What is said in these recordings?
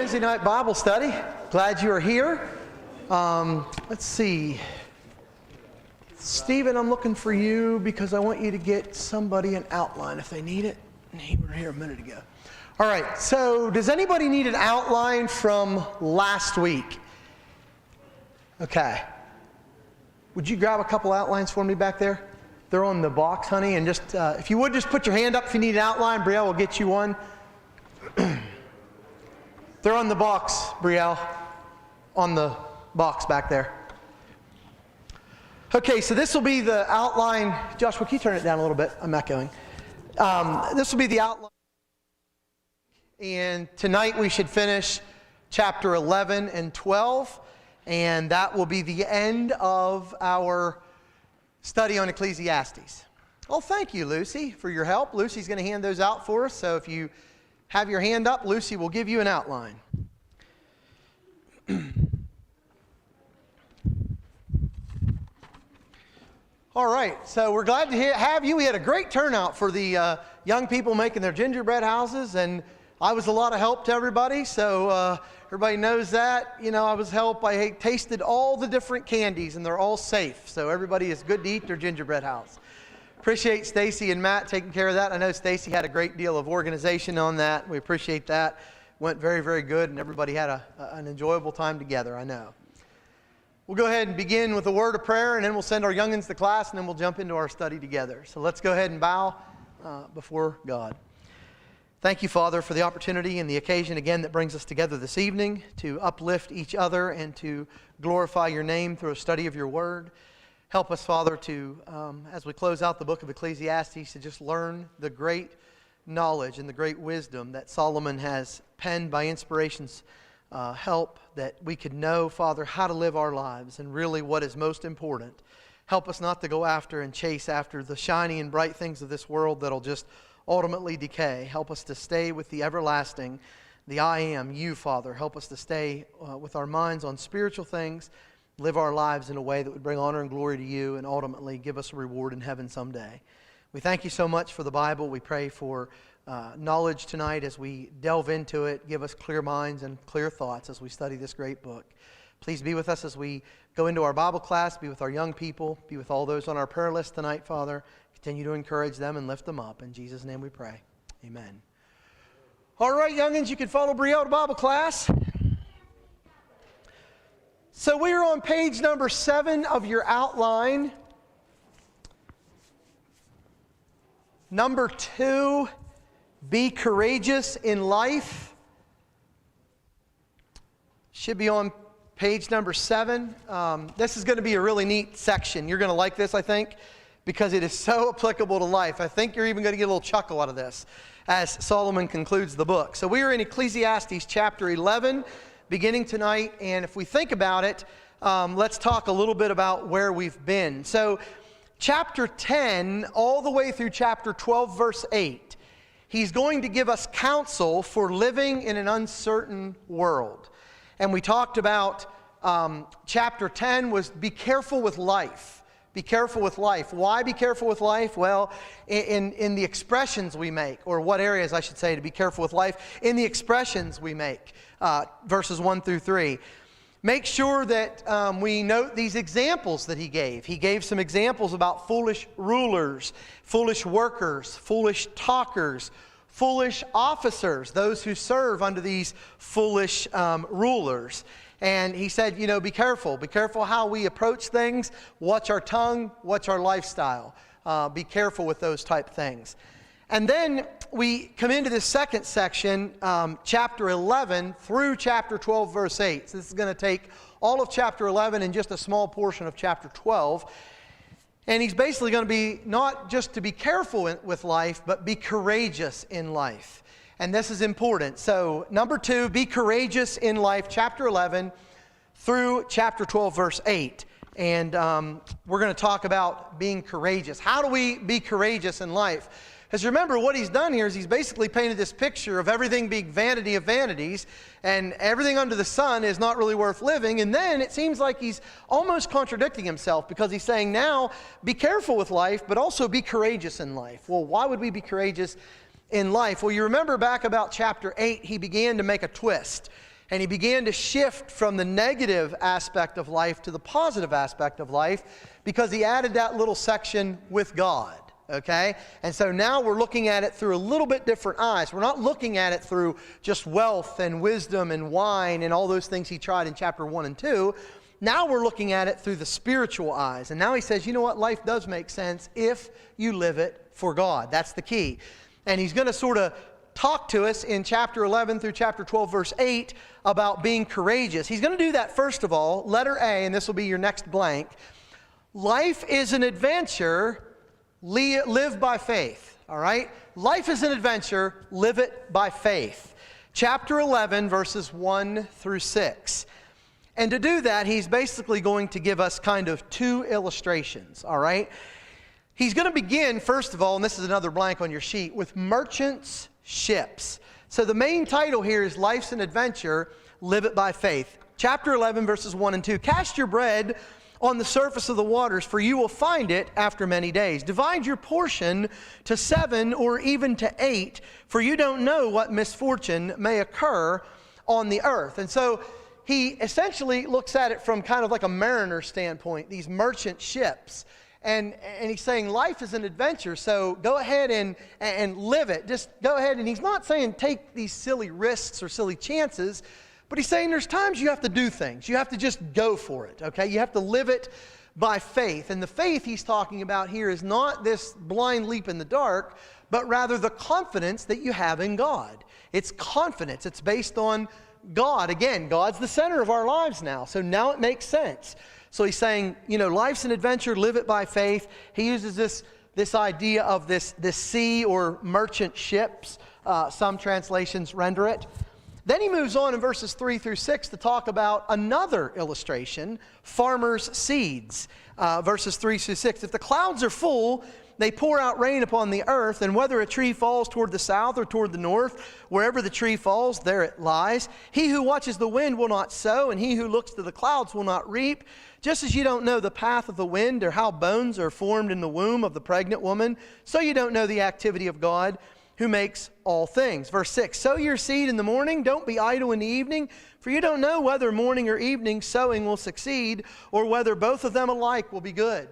Wednesday night Bible study. Glad you are here. Let's see. Stephen, I'm looking for you because I want you to get somebody an outline if they need it. We were here a minute ago. All right, so does anybody need an outline from last week? Okay. Would you grab a couple outlines for me back there? They're on the box, honey, and just, if you would, just put your hand up if you need an outline. Brielle will get you one. They're on the box, Brielle, on the box back there. Okay, so this will be the outline. Joshua, can you turn it down a little bit? I'm echoing. This will be the outline. And tonight we should finish chapter 11 and 12. And that will be the end of our study on Ecclesiastes. Oh, thank you, Lucy, for your help. Lucy's going to hand those out for us. So if you have your hand up, Lucy will give you an outline. All right, so we're glad to have you. We had a great turnout for the young people making their gingerbread houses, and I was a lot of help to everybody, so everybody knows that. You know, I was help. I tasted all the different candies, and they're all safe, so everybody is good to eat their gingerbread house. Appreciate Stacy and Matt taking care of that. I know Stacy had a great deal of organization on that. We appreciate that. Went very, very good, and everybody had an enjoyable time together, I know. We'll go ahead and begin with a word of prayer, and then we'll send our youngins to class, and then we'll jump into our study together. So let's go ahead and bow before God. Thank you, Father, for the opportunity and the occasion again that brings us together this evening to uplift each other and to glorify your name through a study of your word. Help us, Father, to, as we close out the book of Ecclesiastes, to just learn the great knowledge and the great wisdom that Solomon has penned by inspiration's help, that we could know, Father, how to live our lives and really what is most important. Help us not to go after and chase after the shiny and bright things of this world that'll just ultimately decay. Help us to stay with the everlasting, the I am, you, Father. Help us to stay with our minds on spiritual things, live our lives in a way that would bring honor and glory to you and ultimately give us a reward in heaven someday. We thank you so much for the Bible. We pray for knowledge tonight as we delve into it. Give us clear minds and clear thoughts as we study this great book. Please be with us as we go into our Bible class. Be with our young people. Be with all those on our prayer list tonight, Father. Continue to encourage them and lift them up. In Jesus' name we pray. Amen. All right, youngins, you can follow Brielle to Bible class. So we are on page number 7 of your outline. Number 2, be courageous in life. Should be on page number 7. This is going to be a really neat section. You're going to like this, I think, because it is so applicable to life. I think you're even going to get a little chuckle out of this as Solomon concludes the book. So we are in Ecclesiastes chapter 11, beginning tonight. And if we think about it, let's talk a little bit about where we've been. So chapter 10, all the way through chapter 12, verse 8, he's going to give us counsel for living in an uncertain world. And we talked about chapter 10 was be careful with life. Be careful with life. Why be careful with life? Well, in the expressions we make, or what areas I should say to be careful with life, in the expressions we make, verses 1 through 3. Make sure that we note these examples that he gave. He gave some examples about foolish rulers, foolish workers, foolish talkers, foolish officers, those who serve under these foolish rulers. And he said, you know, be careful. Be careful how we approach things. Watch our tongue. Watch our lifestyle. Be careful with those type things. And then we come into this second section, chapter 11 through chapter 12, verse 8. So this is going to take all of chapter 11 and just a small portion of chapter 12. And he's basically going to be not just to be careful with life, but be courageous in life. And this is important. So, number 2, be courageous in life, chapter 11 through chapter 12, verse 8. And we're going to talk about being courageous. How do we be courageous in life? Because remember, what he's done here is he's basically painted this picture of everything being vanity of vanities, and everything under the sun is not really worth living. And then it seems like he's almost contradicting himself, because he's saying now, be careful with life, but also be courageous in life. Well, why would we be courageous in life? Well, you remember back about chapter 8, he began to make a twist. And he began to shift from the negative aspect of life to the positive aspect of life because he added that little section with God. Okay? And so now we're looking at it through a little bit different eyes. We're not looking at it through just wealth and wisdom and wine and all those things he tried in chapter 1 and 2. Now we're looking at it through the spiritual eyes. And now he says, you know what? Life does make sense if you live it for God. That's the key. And he's going to sort of talk to us in chapter 11 through chapter 12, verse 8 about being courageous. He's going to do that first of all. Letter A, and this will be your next blank. Life is an adventure. Live by faith, all right? Life is an adventure. Live it by faith. Chapter 11, verses 1 through 6. And to do that, he's basically going to give us kind of two illustrations, all right? He's going to begin, first of all, and this is another blank on your sheet, with merchants' ships. So the main title here is Life's an Adventure, Live It by Faith. Chapter 11, verses 1 and 2. Cast your bread on the surface of the waters, for you will find it after many days. Divide your portion to 7 or even to 8, for you don't know what misfortune may occur on the earth. And so he essentially looks at it from kind of like a mariner standpoint, these merchant ships. And he's saying life is an adventure, so go ahead and live it. Just go ahead, and he's not saying take these silly risks or silly chances, but he's saying there's times you have to do things. You have to just go for it, okay? You have to live it by faith. And the faith he's talking about here is not this blind leap in the dark, but rather the confidence that you have in God. It's confidence. It's based on God. Again, God's the center of our lives now, so now it makes sense. So he's saying, you know, life's an adventure, live it by faith. He uses this idea of this sea or merchant ships. Some translations render it. Then he moves on in verses 3 through 6 to talk about another illustration, farmers' seeds. Verses 3 through 6. If the clouds are full, they pour out rain upon the earth, and whether a tree falls toward the south or toward the north, wherever the tree falls, there it lies. He who watches the wind will not sow, and he who looks to the clouds will not reap. Just as you don't know the path of the wind or how bones are formed in the womb of the pregnant woman, so you don't know the activity of God who makes all things. Verse 6, sow your seed in the morning, don't be idle in the evening, for you don't know whether morning or evening sowing will succeed, or whether both of them alike will be good.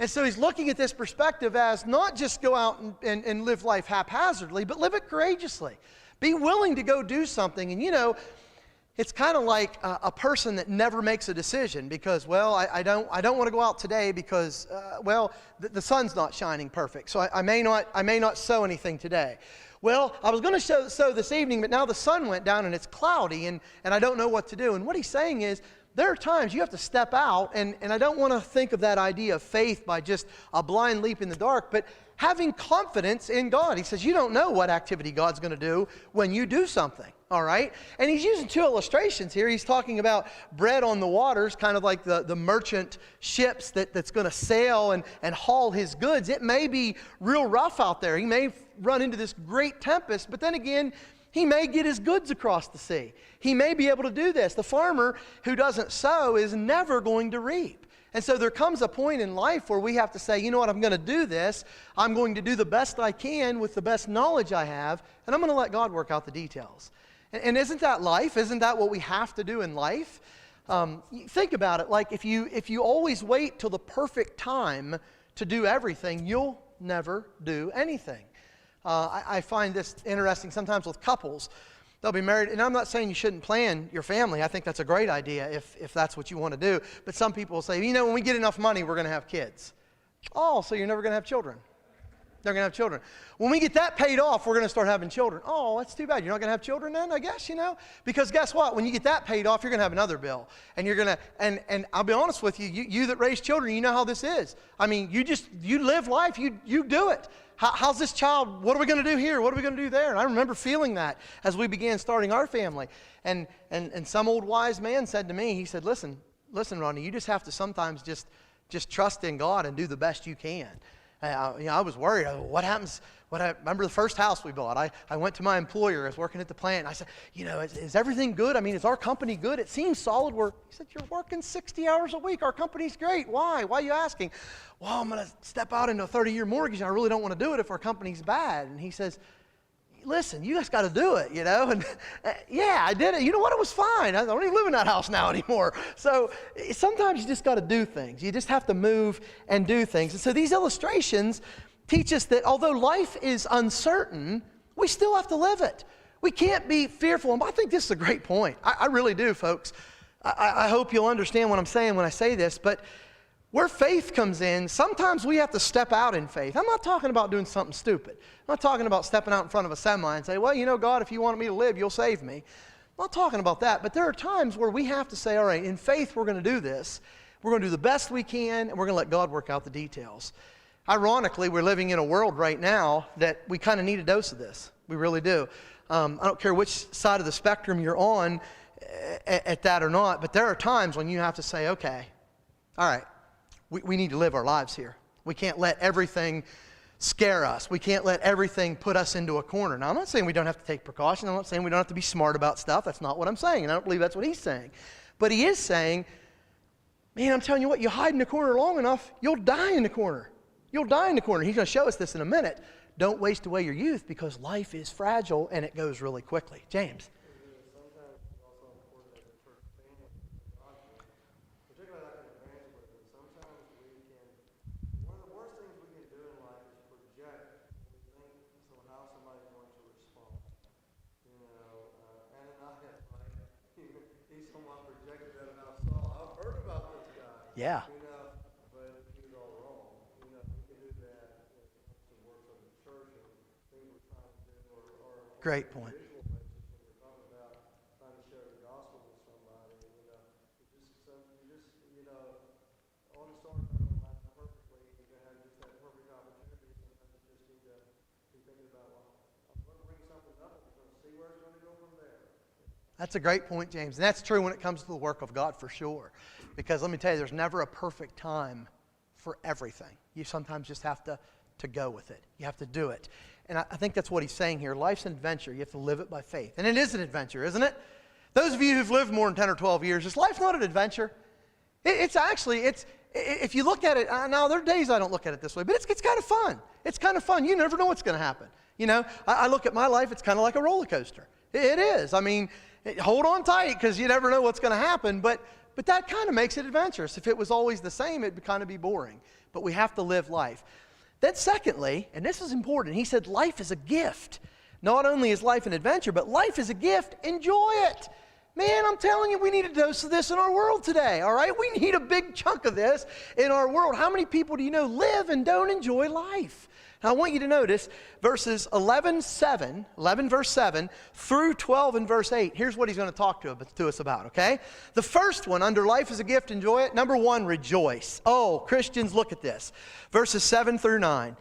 And so he's looking at this perspective as not just go out and live life haphazardly, but live it courageously. Be willing to go do something. And you know, it's kind of like a person that never makes a decision because, well, I don't want to go out today because, the sun's not shining perfect. So I may not sow anything today. Well, I was going to sow this evening, but now the sun went down and it's cloudy and I don't know what to do. And what he's saying is, there are times you have to step out, and I don't want to think of that idea of faith by just a blind leap in the dark, but having confidence in God. He says, you don't know what activity God's going to do when you do something, all right? And he's using two illustrations here. He's talking about bread on the waters, kind of like the merchant ships that's going to sail and haul his goods. It may be real rough out there. He may run into this great tempest, but then again, he may get his goods across the sea. He may be able to do this. The farmer who doesn't sow is never going to reap. And so there comes a point in life where we have to say, you know what, I'm going to do this. I'm going to do the best I can with the best knowledge I have, and I'm going to let God work out the details. And isn't that life? Isn't that what we have to do in life? Think about it. Like if you always wait till the perfect time to do everything, you'll never do anything. I find this interesting sometimes with couples. They'll be married, and I'm not saying you shouldn't plan your family. I think that's a great idea if that's what you want to do. But some people will say, you know, when we get enough money, we're going to have kids. Oh, so you're never going to have children. They're going to have children. When we get that paid off, we're going to start having children. Oh, that's too bad. You're not going to have children then, I guess, you know? Because guess what? When you get that paid off, you're going to have another bill. And you're going to, and I'll be honest with you, you that raise children, you know how this is. I mean, you live life, you do it. How's this child, what are we going to do here? What are we going to do there? And I remember feeling that as we began starting our family. And some old wise man said to me, he said, listen, Ronnie, you just have to sometimes just trust in God and do the best you can. I was worried. What happens? I remember the first house we bought. I went to my employer. I was working at the plant. And I said, you know, is everything good? I mean, is our company good? It seems solid. He said, you're working 60 hours a week. Our company's great. Why? Why are you asking? Well, I'm going to step out into a 30-year mortgage, and I really don't want to do it if our company's bad. And he says, listen, you guys got to do it, And yeah, I did it. You know what? It was fine. I don't even live in that house now anymore. So sometimes you just got to do things. You just have to move and do things. And so these illustrations teach us that although life is uncertain, we still have to live it. We can't be fearful. And I think this is a great point. I really do, folks. I hope you'll understand what I'm saying when I say this, but where faith comes in, sometimes we have to step out in faith. I'm not talking about doing something stupid. I'm not talking about stepping out in front of a semi and say, well, God, if you want me to live, you'll save me. I'm not talking about that, but there are times where we have to say, all right, in faith, we're going to do this. We're going to do the best we can, and we're going to let God work out the details. Ironically, we're living in a world right now that we kind of need a dose of this. We really do. I don't care which side of the spectrum you're on at that or not, but there are times when you have to say, okay, all right, we need to live our lives here. We can't let everything scare us. We can't let everything put us into a corner. Now, I'm not saying we don't have to take precautions. I'm not saying we don't have to be smart about stuff. That's not what I'm saying, and I don't believe that's what he's saying. But he is saying, man, I'm telling you what, you hide in the corner long enough, you'll die in the corner. You'll die in the corner. He's going to show us this in a minute. Don't waste away your youth because life is fragile and it goes really quickly. James. Yeah. But he was all wrong. We can do that to work on the church and things we're trying to do, or great point. Visual basis when we're talking about trying to share the gospel with somebody. On the start perfectly, you're going to have just that perfect opportunity. Sometimes you just need to be thinking about, well, I'm going to bring something up, and we're going to see where it's going to go from there. That's a great point, James. And that's true when it comes to the work of God for sure. Because let me tell you, there's never a perfect time for everything. You sometimes just have to go with it. You have to do it. And I think that's what he's saying here. Life's an adventure. You have to live it by faith. And it is an adventure, isn't it? Those of you who've lived more than 10 or 12 years, is life not an adventure? It's if you look at it, now there are days I don't look at it this way, but it's kind of fun. It's kind of fun. You never know what's going to happen. I look at my life, it's kind of like a roller coaster. It is. I mean, hold on tight because you never know what's going to happen, but that kind of makes it adventurous. If it was always the same, it'd kind of be boring. But we have to live life. Then secondly, and this is important, he said life is a gift. Not only is life an adventure, but life is a gift. Enjoy it. Man, I'm telling you, we need a dose of this in our world today, all right? We need a big chunk of this in our world. How many people do you know live and don't enjoy life? Now, I want you to notice verses 11 verse 7 through 12 and verse 8. Here's what he's going to talk to us about, okay? The first one, under life is a gift, enjoy it. Number one, rejoice. Oh, Christians, look at this. Verses 7 through 9.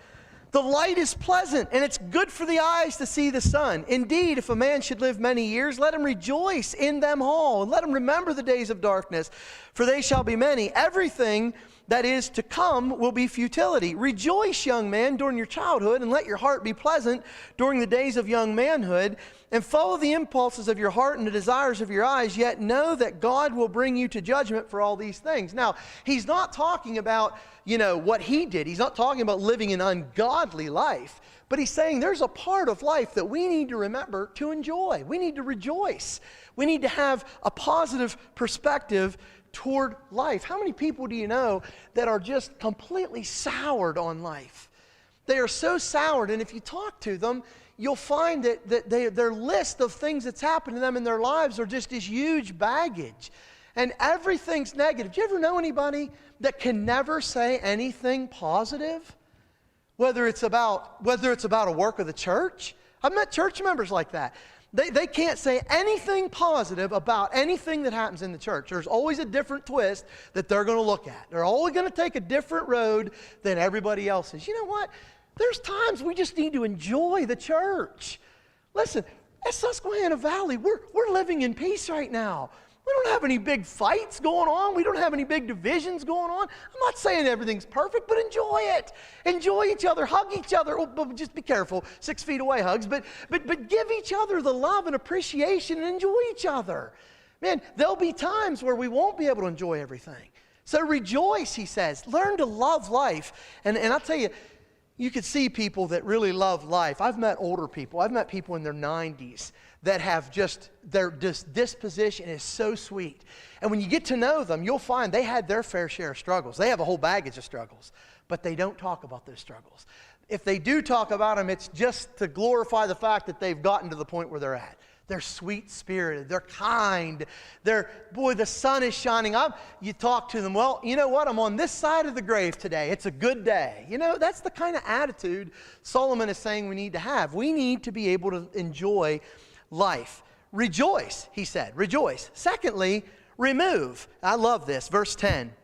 The light is pleasant, and it's good for the eyes to see the sun. Indeed, if a man should live many years, let him rejoice in them all, and let him remember the days of darkness, for they shall be many. Everything that is to come will be futility. Rejoice, young man, during your childhood, and let your heart be pleasant during the days of young manhood, and follow the impulses of your heart and the desires of your eyes, yet know that God will bring you to judgment for all these things. Now, he's not talking about, what he did. He's not talking about living an ungodly life, but he's saying there's a part of life that we need to remember to enjoy. We need to rejoice. We need to have a positive perspective toward life. How many people do you know that are just completely soured on life? They are so soured, and if you talk to them, you'll find that their list of things that's happened to them in their lives are just this huge baggage. And everything's negative. Do you ever know anybody that can never say anything positive? Whether it's about a work of the church. I've met church members like that. They can't say anything positive about anything that happens in the church. There's always a different twist that they're going to look at. They're always going to take a different road than everybody else's. You know what? There's times we just need to enjoy the church. Listen, at Susquehanna Valley, we're living in peace right now. We don't have any big fights going on. We don't have any big divisions going on. I'm not saying everything's perfect, but enjoy it. Enjoy each other. Hug each other. Oh, but just be careful. 6 feet away hugs. But give each other the love and appreciation and enjoy each other. Man, there'll be times where we won't be able to enjoy everything. So rejoice, he says. Learn to love life. And I'll tell you, you could see people that really love life. I've met older people. I've met people in their 90s that have just, their disposition is so sweet. And when you get to know them, you'll find they had their fair share of struggles. They have a whole baggage of struggles, but they don't talk about those struggles. If they do talk about them, it's just to glorify the fact that they've gotten to the point where they're at. They're sweet-spirited. They're kind. Boy, the sun is shining. You talk to them, well, you know what? I'm on this side of the grave today. It's a good day. You know, that's the kind of attitude Solomon is saying we need to have. We need to be able to enjoy life. Rejoice, he said. Rejoice. Secondly, remove. I love this. Verse 10.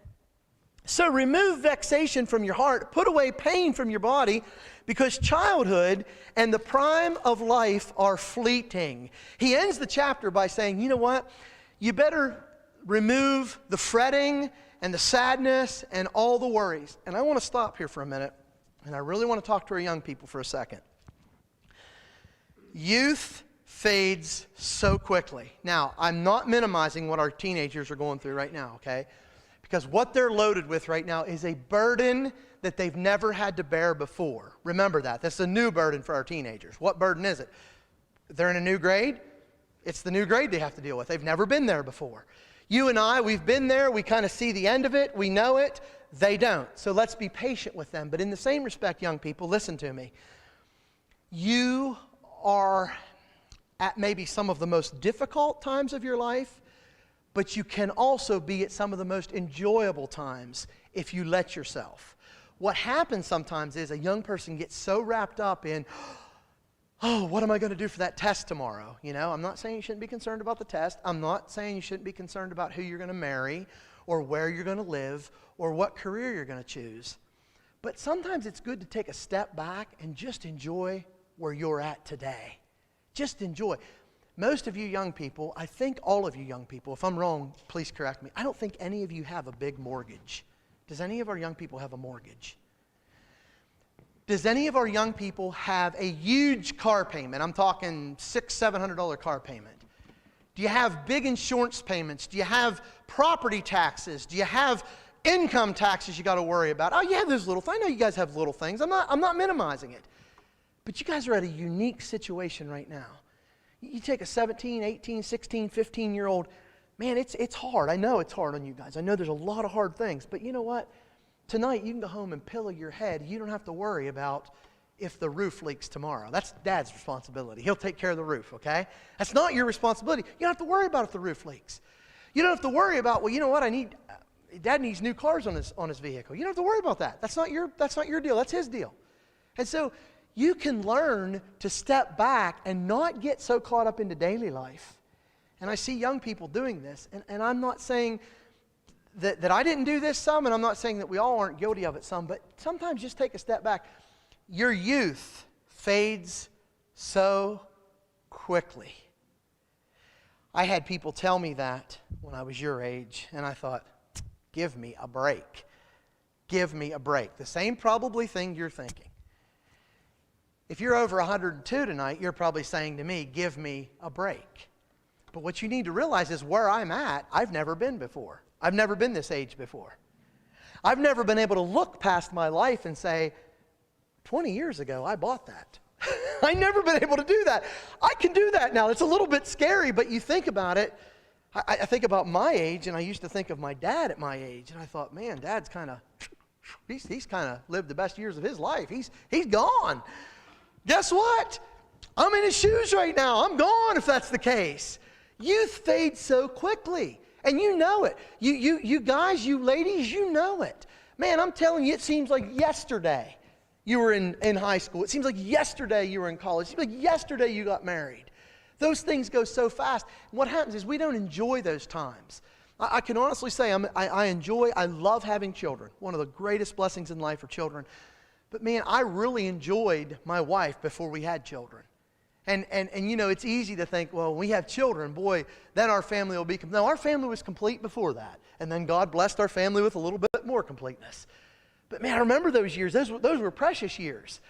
So remove vexation from your heart, put away pain from your body, because childhood and the prime of life are fleeting. He ends the chapter by saying, you know what? You better remove the fretting and the sadness and all the worries. And I want to stop here for a minute, and I really want to talk to our young people for a second. Youth fades so quickly. Now, I'm not minimizing what our teenagers are going through right now, okay? Because what they're loaded with right now is a burden that they've never had to bear before. Remember that. That's a new burden for our teenagers. What burden is it? They're in a new grade. It's the new grade they have to deal with. They've never been there before. You and I, we've been there. We kind of see the end of it. We know it. They don't. So let's be patient with them. But in the same respect, young people, listen to me. You are at maybe some of the most difficult times of your life, but you can also be at some of the most enjoyable times if you let yourself. What happens sometimes is a young person gets so wrapped up in, oh, what am I going to do for that test tomorrow? You know, I'm not saying you shouldn't be concerned about the test. I'm not saying you shouldn't be concerned about who you're going to marry or where you're going to live or what career you're going to choose. But sometimes it's good to take a step back and just enjoy where you're at today. Just enjoy. Most of you young people, I think all of you young people, if I'm wrong, please correct me. I don't think any of you have a big mortgage. Does any of our young people have a mortgage? Does any of our young people have a huge car payment? I'm talking $600-700 car payment. Do you have big insurance payments? Do you have property taxes? Do you have income taxes you got to worry about? Oh, you have those little things. I know you guys have little things. I'm not minimizing it. But you guys are at a unique situation right now. You take a 17, 18, 16, 15-year-old, man, it's hard. I know it's hard on you guys. I know there's a lot of hard things. But you know what? Tonight you can go home and pillow your head. You don't have to worry about if the roof leaks tomorrow. That's Dad's responsibility. He'll take care of the roof, okay? That's not your responsibility. You don't have to worry about if the roof leaks. You don't have to worry about, well, you know what? Dad needs new cars on his vehicle. You don't have to worry about that. That's not your deal. That's his deal. And so you can learn to step back and not get so caught up into daily life. And I see young people doing this, and I'm not saying that I didn't do this some, and I'm not saying that we all aren't guilty of it some, but sometimes just take a step back. Your youth fades so quickly. I had people tell me that when I was your age, and I thought, give me a break. Give me a break. The same probably thing you're thinking. If you're over 102 tonight, you're probably saying to me, give me a break. But what you need to realize is where I'm at, I've never been before. I've never been this age before. I've never been able to look past my life and say, 20 years ago, I bought that. I've never been able to do that. I can do that now. It's a little bit scary, but you think about it. I think about my age, and I used to think of my dad at my age, and I thought, man, Dad's kind of, he's kind of lived the best years of his life. He's gone. Guess what? I'm in his shoes right now. I'm gone if that's the case. Youth fades so quickly, and you know it. You guys, you ladies, you know it. Man, I'm telling you, it seems like yesterday you were in high school. It seems like yesterday you were in college. It seems like yesterday you got married. Those things go so fast. What happens is we don't enjoy those times. I can honestly say I love having children. One of the greatest blessings in life are children. But man, I really enjoyed my wife before we had children. And you know, it's easy to think, well, when we have children, boy, then our family will be complete. No, our family was complete before that. And then God blessed our family with a little bit more completeness. But man, I remember those years. Those were precious years.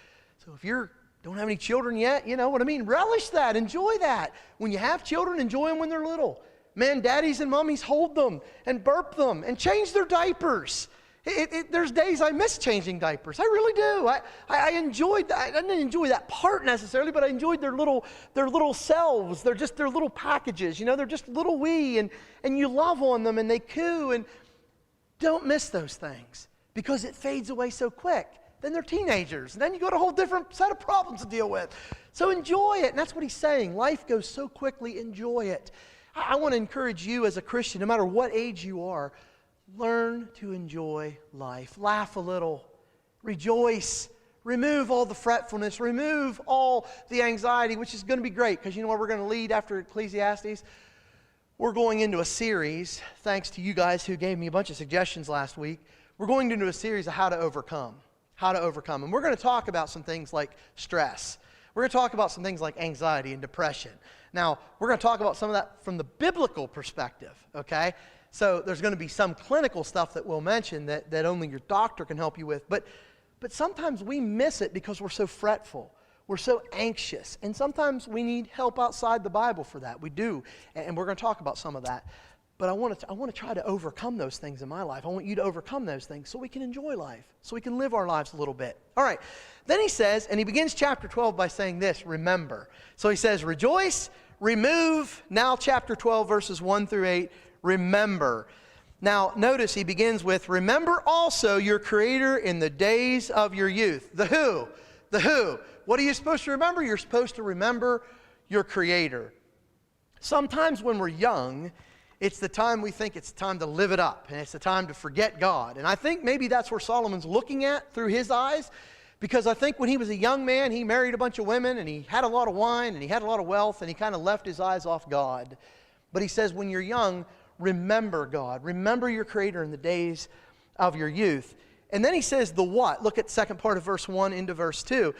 So if you don't have any children yet, you know what I mean? Relish that. Enjoy that. When you have children, enjoy them when they're little. Man, daddies and mommies hold them and burp them and change their diapers. There's days I miss changing diapers. I really do. I enjoyed that. I didn't enjoy that part necessarily, but I enjoyed their little selves. They're just their little packages. They're just little wee, and you love on them, and they coo. And don't miss those things because it fades away so quick. Then they're teenagers, and then you got a whole different set of problems to deal with. So enjoy it, and that's what he's saying. Life goes so quickly. Enjoy it. I want to encourage you as a Christian, no matter what age you are, learn to enjoy life. Laugh a little. Rejoice. Remove all the fretfulness. Remove all the anxiety, which is going to be great because you know where we're going to lead after Ecclesiastes? We're going into a series, thanks to you guys who gave me a bunch of suggestions last week. We're going into a series of how to overcome. How to overcome. And we're going to talk about some things like stress. We're going to talk about some things like anxiety and depression. Now, we're going to talk about some of that from the biblical perspective, okay? So there's going to be some clinical stuff that we'll mention that only your doctor can help you with. But sometimes we miss it because we're so fretful. We're so anxious. And sometimes we need help outside the Bible for that. We do. And we're going to talk about some of that. But I want to try to overcome those things in my life. I want you to overcome those things so we can enjoy life, so we can live our lives a little bit. All right. Then he says, and he begins chapter 12 by saying this, remember. So he says, rejoice, remove. Now chapter 12, verses 1 through 8, remember. Now notice he begins with, remember also your Creator in the days of your youth. The who? The who? What are you supposed to remember? You're supposed to remember your Creator. Sometimes when we're young, it's the time we think it's time to live it up, and it's the time to forget God. And I think maybe that's where Solomon's looking at through his eyes, because I think when he was a young man, he married a bunch of women, and he had a lot of wine, and he had a lot of wealth, and he kind of left his eyes off God. But he says, when you're young, remember God. Remember your Creator in the days of your youth. And then he says the what. Look at the second part of verse 1 into verse 2.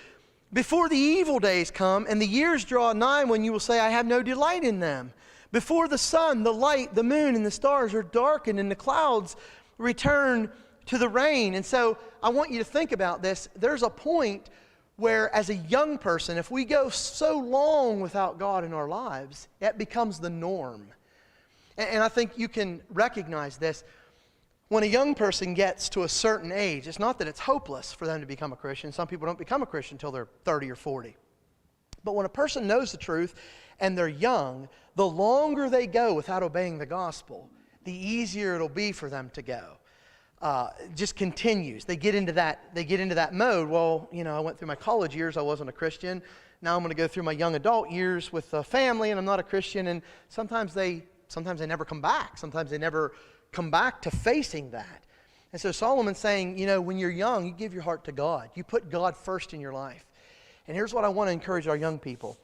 Before the evil days come, and the years draw nigh when you will say, I have no delight in them. Before the sun, the light, the moon, and the stars are darkened, and the clouds return to the rain. And so I want you to think about this. There's a point where, as a young person, if we go so long without God in our lives, it becomes the norm. And I think you can recognize this. When a young person gets to a certain age, it's not that it's hopeless for them to become a Christian. Some people don't become a Christian until they're 30 or 40. But when a person knows the truth and they're young, the longer they go without obeying the gospel, the easier it'll be for them to go. It just continues. They get into that mode. Well, I went through my college years, I wasn't a Christian. Now I'm going to go through my young adult years with a family, and I'm not a Christian. And sometimes they never come back. Sometimes they never come back to facing that. And so Solomon's saying, when you're young, you give your heart to God. You put God first in your life. And here's what I want to encourage our young people.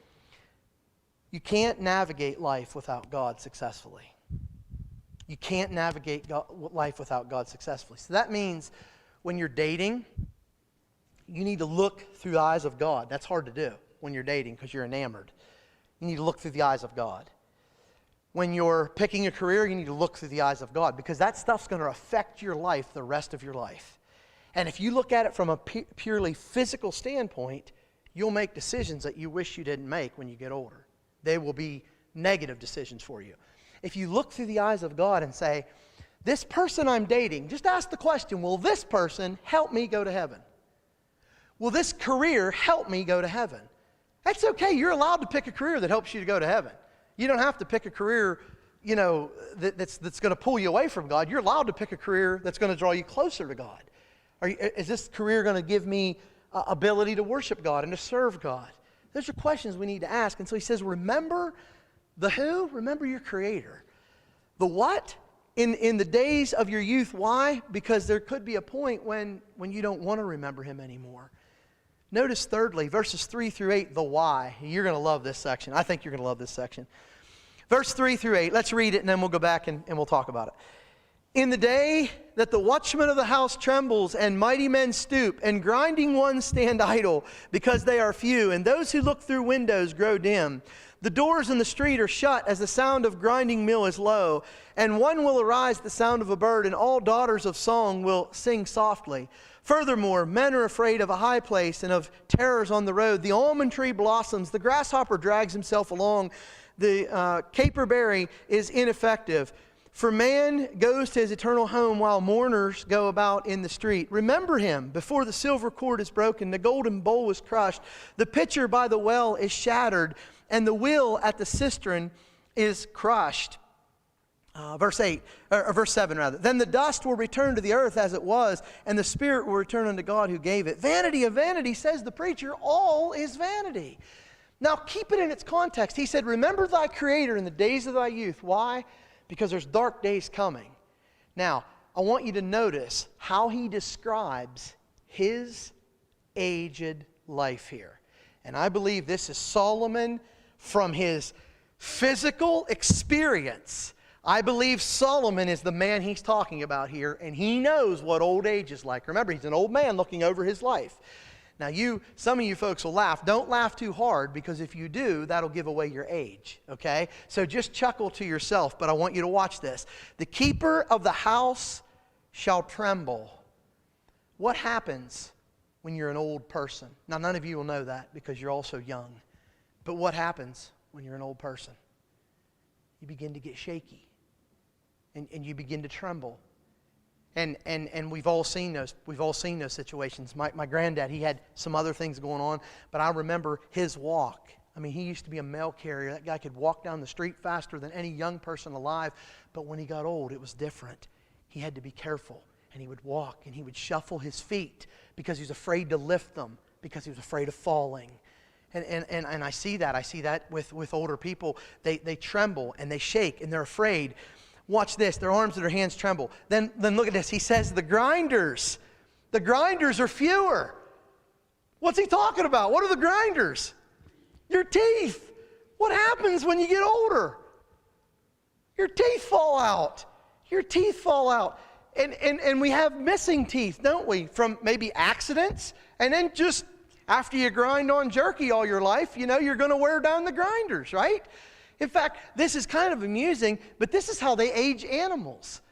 You can't navigate life without God successfully. You can't navigate life without God successfully. So that means when you're dating, you need to look through the eyes of God. That's hard to do when you're dating because you're enamored. You need to look through the eyes of God. When you're picking a career, you need to look through the eyes of God because that stuff's going to affect your life the rest of your life. And if you look at it from a purely physical standpoint, you'll make decisions that you wish you didn't make when you get older. They will be negative decisions for you. If you look through the eyes of God and say, this person I'm dating, just ask the question, will this person help me go to heaven? Will this career help me go to heaven? That's okay. You're allowed to pick a career that helps you to go to heaven. You don't have to pick a career, that's going to pull you away from God. You're allowed to pick a career that's going to draw you closer to God. Is this career going to give me ability to worship God and to serve God? Those are questions we need to ask. And so he says, remember the who? Remember your Creator. The what? In the days of your youth. Why? Because there could be a point when you don't want to remember Him anymore. Notice thirdly, verses 3 through 8, the why. You're going to love this section. I think you're going to love this section. Verse 3 through 8. Let's read it and then we'll go back and we'll talk about it. In the day that the watchman of the house trembles, and mighty men stoop, and grinding ones stand idle, because they are few, and those who look through windows grow dim. The doors in the street are shut as the sound of grinding mill is low, and one will arise at the sound of a bird, and all daughters of song will sing softly. Furthermore, men are afraid of a high place and of terrors on the road. The almond tree blossoms, the grasshopper drags himself along, the caperberry is ineffective. For man goes to his eternal home while mourners go about in the street. Remember him before the silver cord is broken, the golden bowl is crushed, the pitcher by the well is shattered, and the wheel at the cistern is crushed. Verse 7 rather. Then the dust will return to the earth as it was, and the spirit will return unto God who gave it. Vanity of vanity, says the preacher, all is vanity. Now keep it in its context. He said, remember thy Creator in the days of thy youth. Why? Because there's dark days coming. Now, I want you to notice how he describes his aged life here. And I believe this is Solomon from his physical experience. I believe Solomon is the man he's talking about here, and he knows what old age is like. Remember, he's an old man looking over his life. Now, some of you folks will laugh. Don't laugh too hard, because if you do, that'll give away your age, okay? So just chuckle to yourself, but I want you to watch this. The keeper of the house shall tremble. What happens when you're an old person? Now, none of you will know that because you're all so young. But what happens when you're an old person? You begin to get shaky, and you begin to tremble. And we've all seen those situations. My granddad, he had some other things going on, but I remember his walk. I mean, he used to be a mail carrier. That guy could walk down the street faster than any young person alive. But when he got old, it was different. He had to be careful, and he would walk, and he would shuffle his feet because he was afraid to lift them, because he was afraid of falling. And I see that with older people. They tremble and they shake and they're afraid. Watch this, their arms and their hands tremble. Then look at this. He says the grinders are fewer. What's he talking about? What are the grinders? Your teeth. What happens when you get older? Your teeth fall out. Your teeth fall out. And we have missing teeth, don't we? From maybe accidents, and then just after you grind on jerky all your life, you're going to wear down the grinders, right? In fact, this is kind of amusing, but this is how they age animals.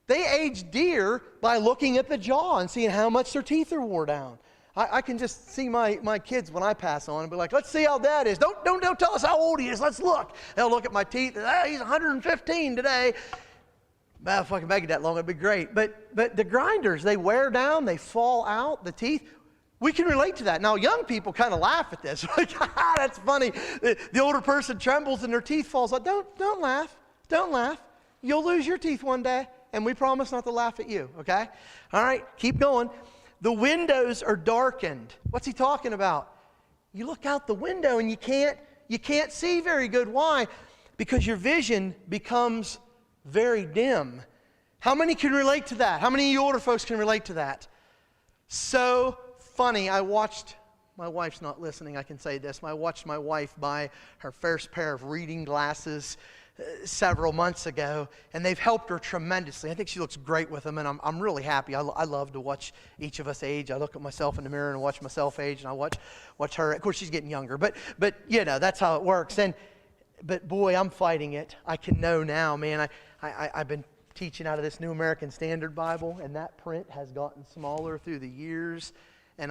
They age deer by looking at the jaw and seeing how much their teeth are wore down. I can just see my kids when I pass on and be like, let's see how Dad is. Don't tell us how old he is. Let's look. They'll look at my teeth. He's 115 today. Well, if I can make it that long, it'd be great. But the grinders, they wear down, they fall out, the teeth. We can relate to that. Now, young people kind of laugh at this. Like, that's funny. The older person trembles and their teeth falls out. Don't laugh. Don't laugh. You'll lose your teeth one day, and we promise not to laugh at you, okay? All right, keep going. The windows are darkened. What's he talking about? You look out the window and you can't see very good. Why? Because your vision becomes very dim. How many can relate to that? How many of you older folks can relate to that? So funny. My wife's not listening, I can say this. I watched my wife buy her first pair of reading glasses several months ago, and they've helped her tremendously. I think she looks great with them, and I'm really happy. I love to watch each of us age. I look at myself in the mirror and watch myself age, and I watch her. Of course, she's getting younger, but that's how it works. But boy, I'm fighting it. I can know now, man. I've been teaching out of this New American Standard Bible, and that print has gotten smaller through the years. And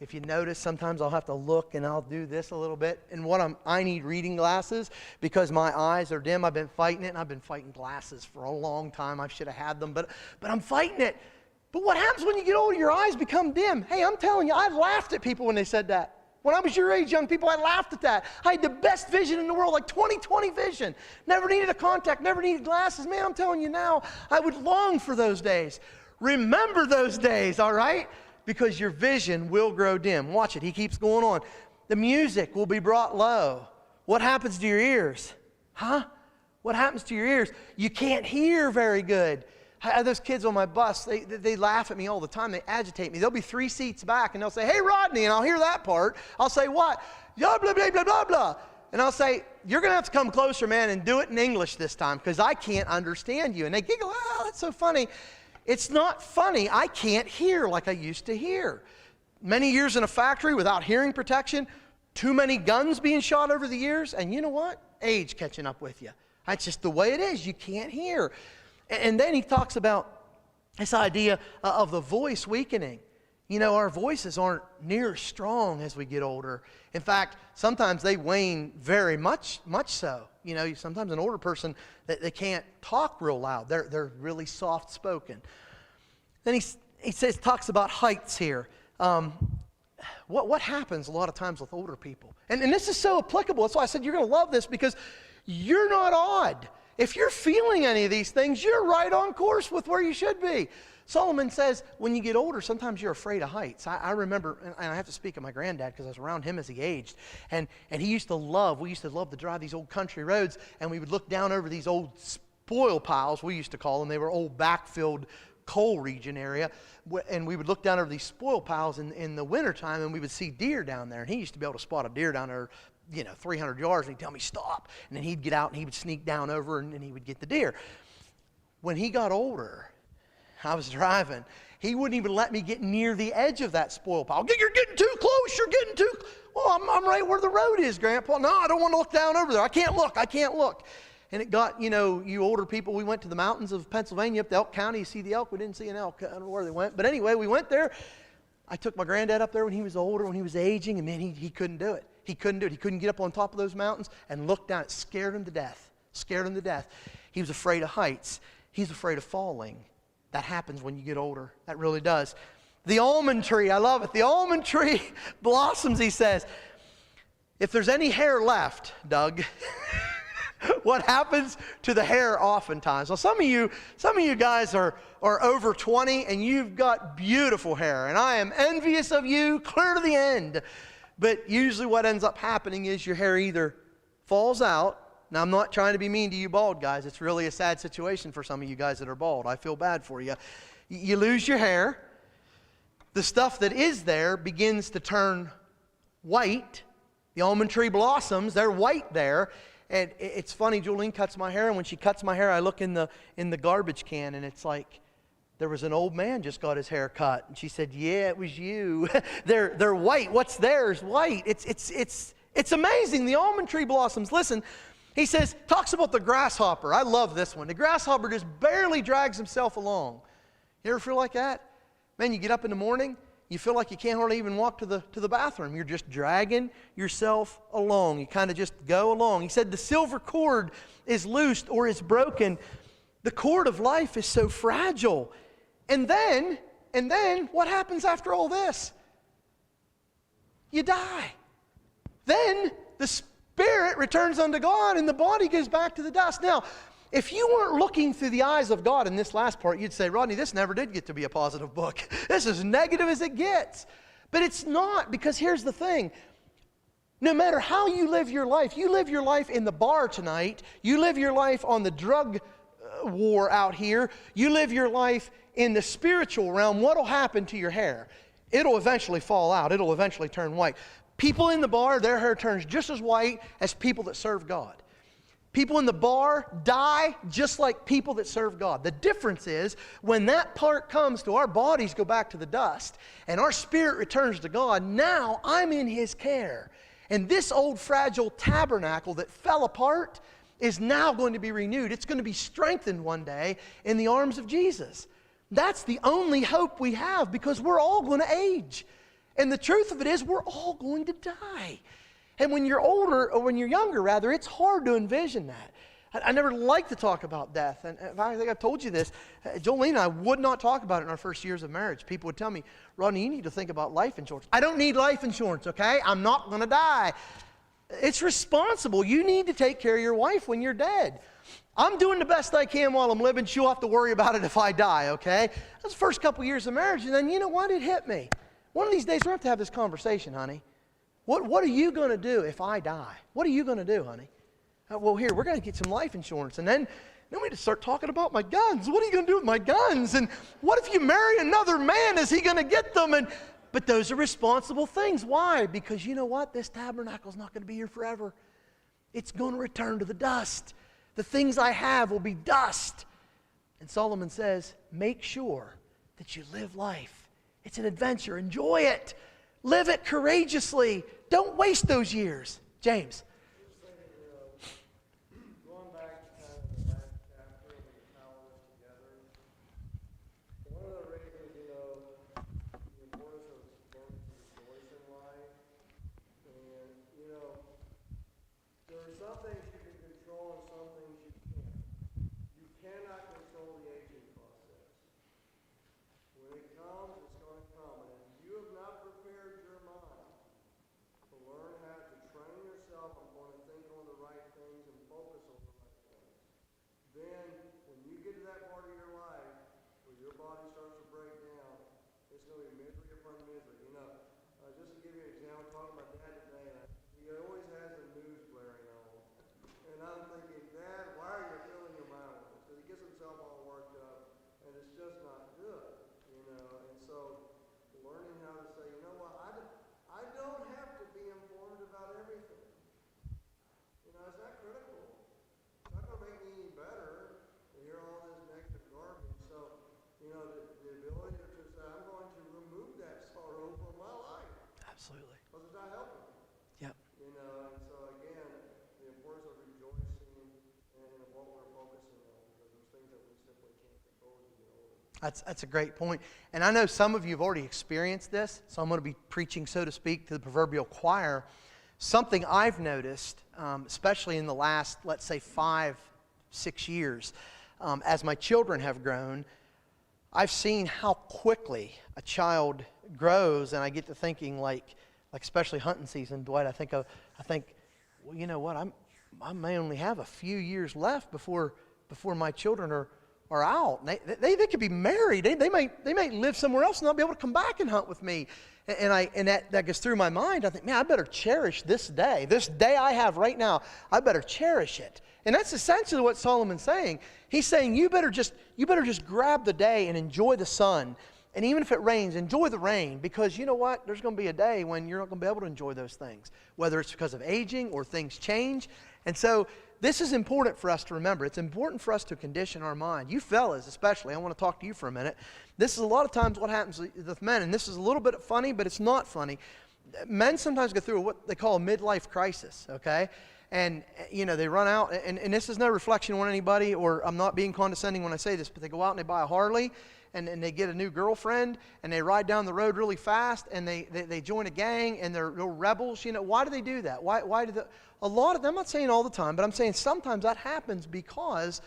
if you notice, sometimes I'll have to look and I'll do this a little bit. And I need reading glasses because my eyes are dim. I've been fighting it, and I've been fighting glasses for a long time. I should have had them, but I'm fighting it. But what happens when you get older? Your eyes become dim. Hey, I'm telling you, I laughed at people when they said that. When I was your age, young people, I laughed at that. I had the best vision in the world, like 20/20 vision. Never needed a contact, never needed glasses. Man, I'm telling you now, I would long for those days. Remember those days, all right? Because your vision will grow dim. Watch it. He keeps going on. The music will be brought low. What happens to your ears? Huh? What happens to your ears? You can't hear very good. Those kids on my bus, they laugh at me all the time. They agitate me. They'll be 3 seats back, and they'll say, hey, Rodney, and I'll hear that part. I'll say, what? Blah, blah, blah, blah, blah, blah. And I'll say, you're going to have to come closer, man, and do it in English this time because I can't understand you. And they giggle, that's so funny. It's not funny. I can't hear like I used to hear. Many years in a factory without hearing protection, too many guns being shot over the years, and you know what? Age catching up with you. That's just the way it is. You can't hear. And then he talks about this idea of the voice weakening. Our voices aren't near as strong as we get older. In fact, sometimes they wane very much so. You know, sometimes an older person, they can't talk real loud. They're really soft-spoken. Then he talks about heights here. What happens a lot of times with older people? And this is so applicable. That's why I said you're going to love this, because you're not odd. If you're feeling any of these things, you're right on course with where you should be. Solomon says when you get older, sometimes you're afraid of heights. I remember, and I have to speak of my granddad because I was around him as he aged. And we used to love to drive these old country roads, and we would look down over these old spoil piles, we used to call them. They were old backfilled coal region area. And we would look down over these spoil piles in the wintertime, and we would see deer down there. And he used to be able to spot a deer down there, 300 yards, and he'd tell me, stop. And then he'd get out, and he would sneak down over, and he would get the deer. When he got older, I was driving. He wouldn't even let me get near the edge of that spoil pile. You're getting too close. You're getting too close. Well, I'm right where the road is, Grandpa. No, I don't want to look down over there. I can't look. And it got, you older people, we went to the mountains of Pennsylvania, up to Elk County. You see the elk. We didn't see an elk. I don't know where they went. But anyway, we went there. I took my granddad up there when he was older, when he was aging, and man, he couldn't do it. He couldn't do it. He couldn't get up on top of those mountains and look down. It scared him to death. He was afraid of heights. He's afraid of falling. That happens when you get older. That really does. The almond tree, I love it. The almond tree blossoms, he says. If there's any hair left, Doug, what happens to the hair oftentimes? Well, some of you guys are over 20 and you've got beautiful hair, and I am envious of you clear to the end. But usually what ends up happening is your hair either falls out. Now, I'm not trying to be mean to you bald guys. It's really a sad situation for some of you guys that are bald. I feel bad for you. You lose your hair. The stuff that is there begins to turn white. The almond tree blossoms. They're white there. And it's funny, Jolene cuts my hair, and when she cuts my hair, I look in the garbage can, and it's like there was an old man just got his hair cut. And she said, yeah, it was you. They're white. What's there is white. It's amazing. The almond tree blossoms. Listen, he says, talks about the grasshopper. I love this one. The grasshopper just barely drags himself along. You ever feel like that? Man, you get up in the morning, you feel like you can't hardly even walk to the bathroom. You're just dragging yourself along. You kind of just go along. He said the silver cord is loosed or is broken. The cord of life is so fragile. And then what happens after all this? You die. Then the spirit returns unto God and the body goes back to the dust. Now, if you weren't looking through the eyes of God in this last part, you'd say, Rodney, this never did get to be a positive book. This is as negative as it gets. But it's not, because here's the thing. No matter how you live your life in the bar tonight, you live your life on the drug war out here, you live your life in the spiritual realm, what will happen to your hair? It'll eventually fall out. It'll eventually turn white. People in the bar, their hair turns just as white as people that serve God. People in the bar die just like people that serve God. The difference is when that part comes to our bodies go back to the dust and our spirit returns to God, now I'm in His care. And this old fragile tabernacle that fell apart is now going to be renewed. It's going to be strengthened one day in the arms of Jesus. That's the only hope we have, because we're all going to age. And the truth of it is we're all going to die. And when you're older, or when you're younger rather, it's hard to envision that. I never like to talk about death. And I think I've told you this. Jolene and I would not talk about it in our first years of marriage. People would tell me, Rodney, you need to think about life insurance. I don't need life insurance, okay? I'm not going to die. It's responsible. You need to take care of your wife when you're dead. I'm doing the best I can while I'm living. She'll have to worry about it if I die, okay? That's the first couple years of marriage. And then, you know what? It hit me. One of these days, we're going to have this conversation, honey. What are you going to do if I die? What are you going to do, honey? Well, here, we're going to get some life insurance. And then we just start talking about my guns. What are you going to do with my guns? And what if you marry another man? Is he going to get them? But those are responsible things. Why? Because you know what? This tabernacle is not going to be here forever. It's going to return to the dust. The things I have will be dust. And Solomon says, make sure that you live life. It's an adventure. Enjoy it. Live it courageously. Don't waste those years. James. Going back to kind of the last chapter of the power together, one of the reasons, the importance of learning to rejoice in life, and, there are some things you can control then when you get to that part of your life where your body starts to break down, it's going to be misery upon misery. Just to give you an example, talking about Dad today, he always has the news blaring on. And I'm thinking, Dad, why are you filling your mind with this? Because he gets himself all worked up, and it's just not good. And so learning how to say, you know what, I don't have to be informed about everything. It's not critical. It's not going to make me any better to hear all this negative garbage. So, the ability to say, I'm going to remove that sorrow from my life. Absolutely. Because it's not helping. Yep. And so again, the importance of rejoicing and of what we're focusing on, because there's things that we simply can't control as we get older. That's a great point. And I know some of you have already experienced this, so I'm going to be preaching, so to speak, to the proverbial choir. Something I've noticed, especially in the last, let's say, 5-6 years, as my children have grown, I've seen how quickly a child grows, and I get to thinking, like especially hunting season, Dwight. I think, well, you know what? I may only have a few years left before my children are out. And they could be married. They might live somewhere else and not be able to come back and hunt with me. And that goes through my mind. I think, man, I better cherish this day. This day I have right now, I better cherish it. And that's essentially what Solomon's saying. He's saying you better just grab the day and enjoy the sun. And even if it rains, enjoy the rain, because you know what? There's going to be a day when you're not going to be able to enjoy those things, whether it's because of aging or things change. And so this is important for us to remember. It's important for us to condition our mind. You fellas especially, I want to talk to you for a minute. This is a lot of times what happens with men, and this is a little bit funny, but it's not funny. Men sometimes go through what they call a midlife crisis, okay? And, they run out, and this is no reflection on anybody, or I'm not being condescending when I say this, but they go out and they buy a Harley, and they get a new girlfriend, and they ride down the road really fast, and they join a gang, and they're real rebels. Why do they do that? Why do a lot of them, I'm not saying all the time, but I'm saying sometimes that happens because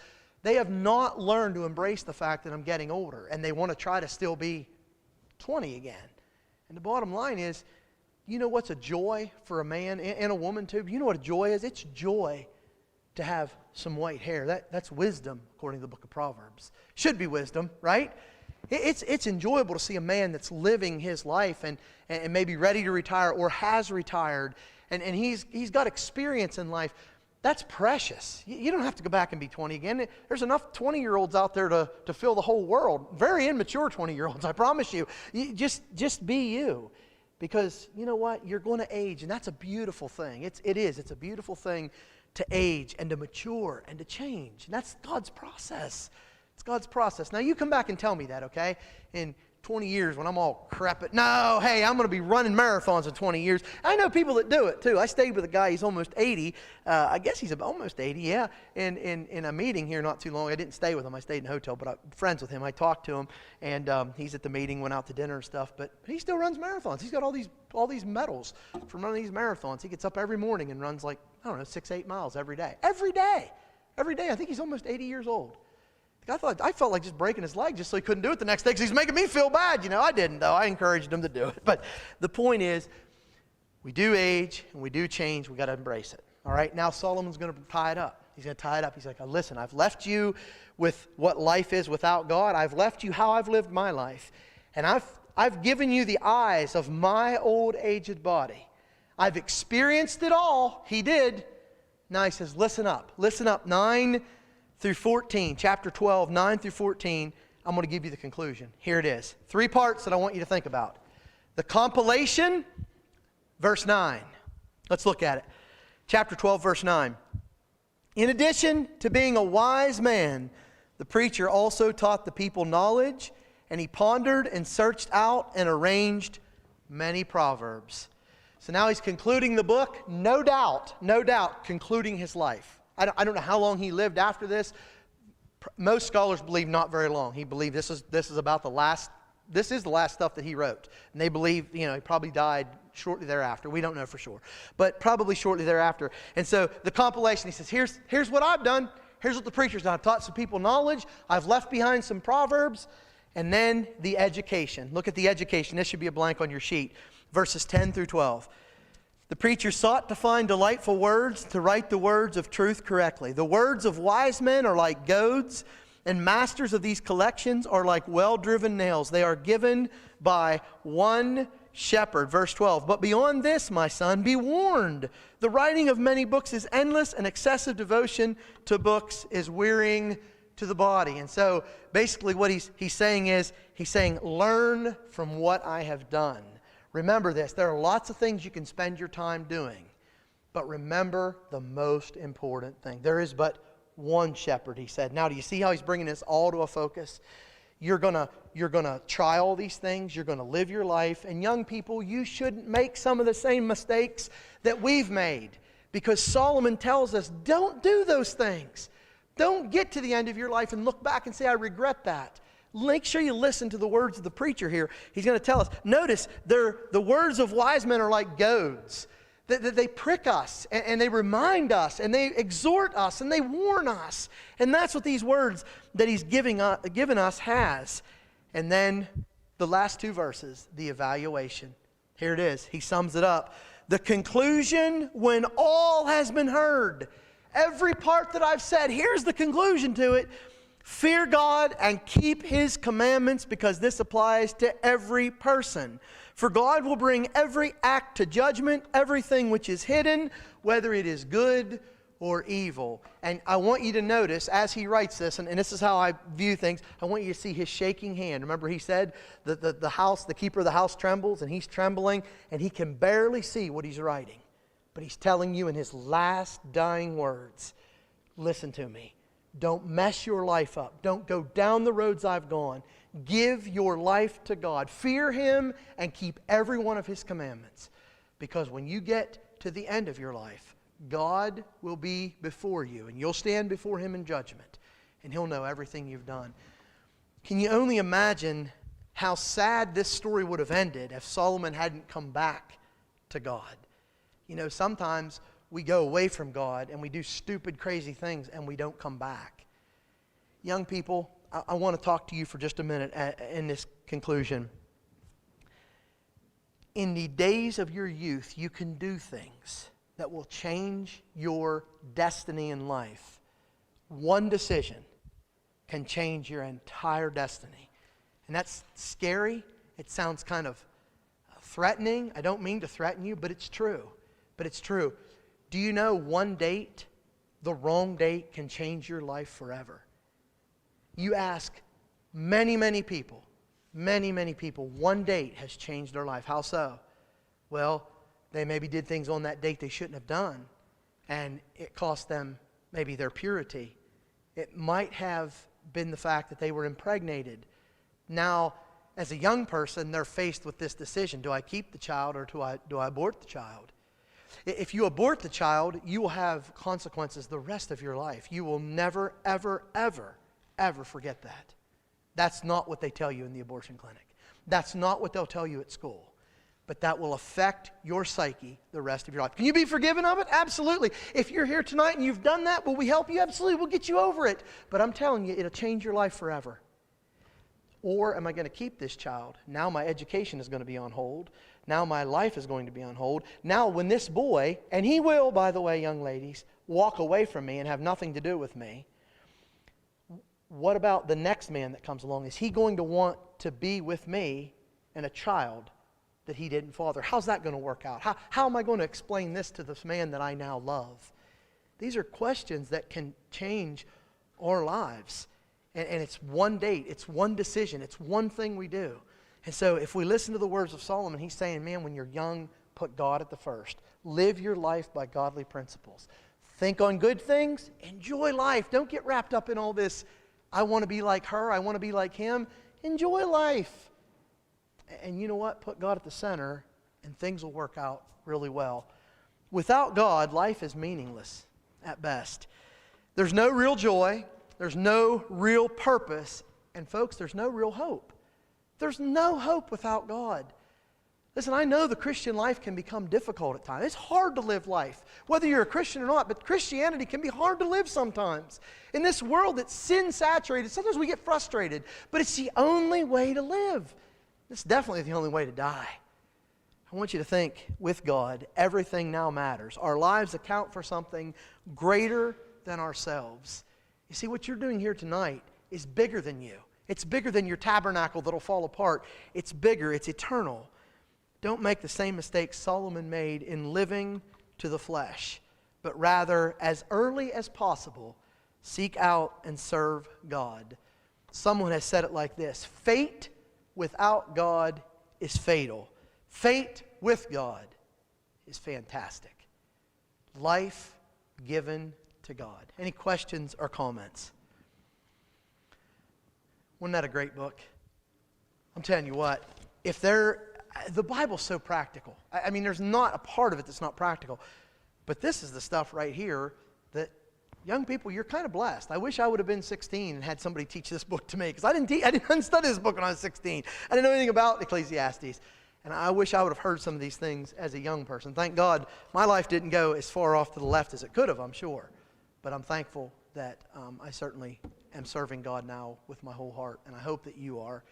they have not learned to embrace the fact that I'm getting older, and they want to try to still be 20 again. And the bottom line is, you know what's a joy for a man and a woman too? You know what a joy is? It's joy to have some white hair. That's wisdom, according to the book of Proverbs. Should be wisdom, right? It's enjoyable to see a man that's living his life and maybe ready to retire or has retired, and he's got experience in life. That's precious. You don't have to go back and be 20 again. There's enough 20-year-olds out there to fill the whole world. Very immature 20-year-olds, I promise you. Just be you. Because you know what? You're going to age, and that's a beautiful thing. It's a beautiful thing to age and to mature and to change. And that's God's process. It's God's process. Now, you come back and tell me that, okay? In 20 years when I'm all crepit. No, hey, I'm going to be running marathons in 20 years. I know people that do it, too. I stayed with a guy, he's almost 80. I guess he's almost 80, yeah. In a meeting here not too long. I didn't stay with him. I stayed in a hotel, but I'm friends with him. I talked to him, and he's at the meeting, went out to dinner and stuff. But he still runs marathons. He's got all these medals from running these marathons. He gets up every morning and runs 6-8 miles every day. Every day. I think he's almost 80 years old. I felt like just breaking his leg just so he couldn't do it the next day because he's making me feel bad. I didn't, though. I encouraged him to do it. But the point is, we do age and we do change. We got to embrace it. All right? Now Solomon's going to tie it up. He's going to tie it up. He's like, listen, I've left you with what life is without God. I've left you how I've lived my life. And I've given you the eyes of my old aged body. I've experienced it all. He did. Now he says, listen up. Listen up. 9 through 14, chapter 12, 9 through 14, I'm going to give you the conclusion. Here it is. 3 parts that I want you to think about. The compilation, verse 9. Let's look at it. Chapter 12, verse 9. In addition to being a wise man, the preacher also taught the people knowledge, and he pondered and searched out and arranged many proverbs. So now he's concluding the book, no doubt, concluding his life. I don't know how long he lived after this. Most scholars believe not very long. He believed this is about the last. This is the last stuff that he wrote, and they believe he probably died shortly thereafter. We don't know for sure, but probably shortly thereafter. And so the compilation, he says, here's what I've done. Here's what the preacher's done. I've taught some people knowledge. I've left behind some proverbs, and then the education. Look at the education. This should be a blank on your sheet. Verses 10 through 12. The preacher sought to find delightful words to write the words of truth correctly. The words of wise men are like goads, and masters of these collections are like well-driven nails. They are given by one shepherd. Verse 12, but beyond this, my son, be warned. The writing of many books is endless, and excessive devotion to books is wearying to the body. And so basically what he's saying is, he's saying, learn from what I have done. Remember this, there are lots of things you can spend your time doing, but remember the most important thing. There is but one shepherd, he said. Now, do you see how he's bringing this all to a focus? You're gonna try all these things. You're gonna live your life. And young people, you shouldn't make some of the same mistakes that we've made, because Solomon tells us, don't do those things. Don't get to the end of your life and look back and say, I regret that. Make sure you listen to the words of the preacher here. He's going to tell us. Notice, the words of wise men are like goads. They prick us, and they remind us, and they exhort us, and they warn us. And that's what these words that he's given us has. And then the last two verses, the evaluation. Here it is. He sums it up. The conclusion when all has been heard. Every part that I've said, here's the conclusion to it. Fear God and keep His commandments, because this applies to every person. For God will bring every act to judgment, everything which is hidden, whether it is good or evil. And I want you to notice, as he writes this, and this is how I view things, I want you to see his shaking hand. Remember he said that the keeper of the house trembles, and he's trembling, and he can barely see what he's writing. But he's telling you in his last dying words, listen to me. Don't mess your life up. Don't go down the roads I've gone. Give your life to God. Fear Him and keep every one of His commandments. Because when you get to the end of your life, God will be before you, and you'll stand before Him in judgment, and He'll know everything you've done. Can you only imagine how sad this story would have ended if Solomon hadn't come back to God? You know, sometimes we go away from God and we do stupid, crazy things and we don't come back. Young people, I want to talk to you for just a minute in this conclusion. In the days of your youth, you can do things that will change your destiny in life. One decision can change your entire destiny. And that's scary. It sounds kind of threatening. I don't mean to threaten you, but it's true. But it's true. Do you know one date, the wrong date, can change your life forever? You ask many, many people, one date has changed their life. How so? Well, they maybe did things on that date they shouldn't have done, and it cost them maybe their purity. It might have been the fact that they were impregnated. Now, as a young person, they're faced with this decision. Do I keep the child or do I abort the child? If you abort the child, you will have consequences the rest of your life. You will never, ever, ever, ever forget that. That's not what they tell you in the abortion clinic. That's not what they'll tell you at school. But that will affect your psyche the rest of your life. Can you be forgiven of it? Absolutely. If you're here tonight and you've done that, will we help you? Absolutely. We'll get you over it. But I'm telling you, it'll change your life forever. Or am I going to keep this child? Now my education is going to be on hold. Now my life is going to be on hold. Now when this boy, and he will, by the way, young ladies, walk away from me and have nothing to do with me, what about the next man that comes along? Is he going to want to be with me and a child that he didn't father? How's that going to work out? How am I going to explain this to this man that I now love? These are questions that can change our lives. And it's one date, it's one decision, it's one thing we do. And so if we listen to the words of Solomon, he's saying, man, when you're young, put God at the first. Live your life by godly principles. Think on good things, enjoy life. Don't get wrapped up in all this, I want to be like her, I want to be like him. Enjoy life. And you know what? Put God at the center, and things will work out really well. Without God, life is meaningless at best. There's no real joy. There's no real purpose. And folks, there's no real hope. There's no hope without God. Listen, I know the Christian life can become difficult at times. It's hard to live life, whether you're a Christian or not, but Christianity can be hard to live sometimes. In this world that's sin-saturated, sometimes we get frustrated, but it's the only way to live. It's definitely the only way to die. I want you to think, with God, everything now matters. Our lives account for something greater than ourselves. You see, what you're doing here tonight is bigger than you. It's bigger than your tabernacle that'll fall apart. It's bigger. It's eternal. Don't make the same mistakes Solomon made in living to the flesh, but rather, as early as possible, seek out and serve God. Someone has said it like this: fate without God is fatal. Fate with God is fantastic. Life given to God. Any questions or comments? Wasn't that a great book? I'm telling you what, the Bible's so practical. I mean, there's not a part of it that's not practical. But this is the stuff right here that young people, you're kind of blessed. I wish I would have been 16 and had somebody teach this book to me, because I didn't study this book when I was 16. I didn't know anything about Ecclesiastes. And I wish I would have heard some of these things as a young person. Thank God my life didn't go as far off to the left as it could have, I'm sure. But I'm thankful that I certainly am serving God now with my whole heart, and I hope that you are.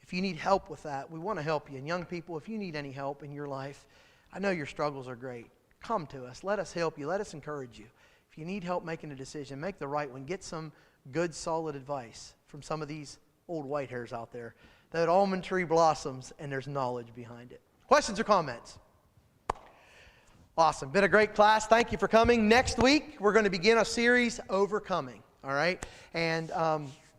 If you need help with that, we want to help you. And young people, if you need any help in your life, I know your struggles are great. Come to us. Let us help you. Let us encourage you. If you need help making a decision, make the right one. Get some good, solid advice from some of these old white hairs out there. That almond tree blossoms and there's knowledge behind it. Questions or comments? Awesome. Been a great class. Thank you for coming. Next week, we're going to begin a series, Overcoming. All right? And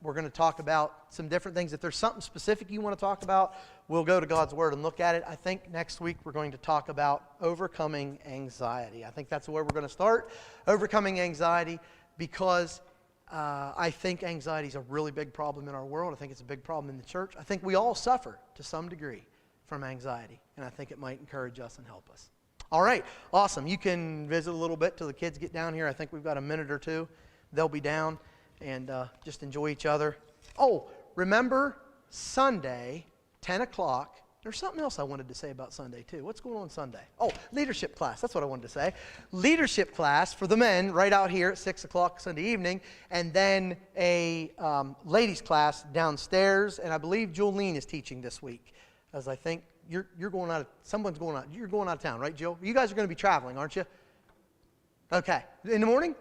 we're going to talk about some different things. If there's something specific you want to talk about, we'll go to God's Word and look at it. I think next week we're going to talk about overcoming anxiety. I think that's where we're going to start. Overcoming anxiety, because I think anxiety is a really big problem in our world. I think it's a big problem in the church. I think we all suffer to some degree from anxiety, and I think it might encourage us and help us. All right, awesome. You can visit a little bit till the kids get down here. I think we've got a minute or two. They'll be down, and just enjoy each other. Oh, remember Sunday, 10 o'clock. There's something else I wanted to say about Sunday, too. What's going on Sunday? Oh, leadership class. That's what I wanted to say. Leadership class for the men right out here at 6 o'clock Sunday evening, and then a ladies class downstairs. And I believe Jolene is teaching this week, as I think you're going out of, you're going out of town, right, Jill? You guys are going to be traveling, aren't you? Okay. In the morning?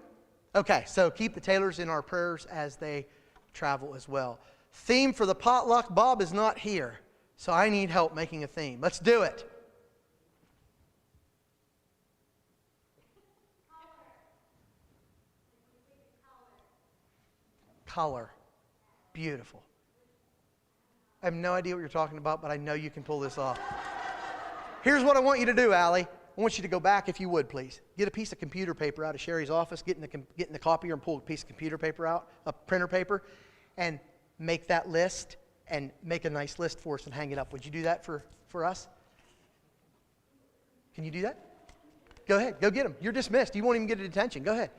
Okay, so keep the Taylors in our prayers as they travel as well. Theme for the potluck. Bob is not here, so I need help making a theme. Let's do it. Color. Beautiful. I have no idea what you're talking about, but I know you can pull this off. Here's what I want you to do, Allie. I want you to go back, if you would, please. Get a piece of computer paper out of Sherry's office, get in the copier and pull a piece of computer paper out, a printer paper, and make that list and make a nice list for us and hang it up. Would you do that for us? Can you do that? Go ahead. Go get them. You're dismissed. You won't even get a detention. Go ahead.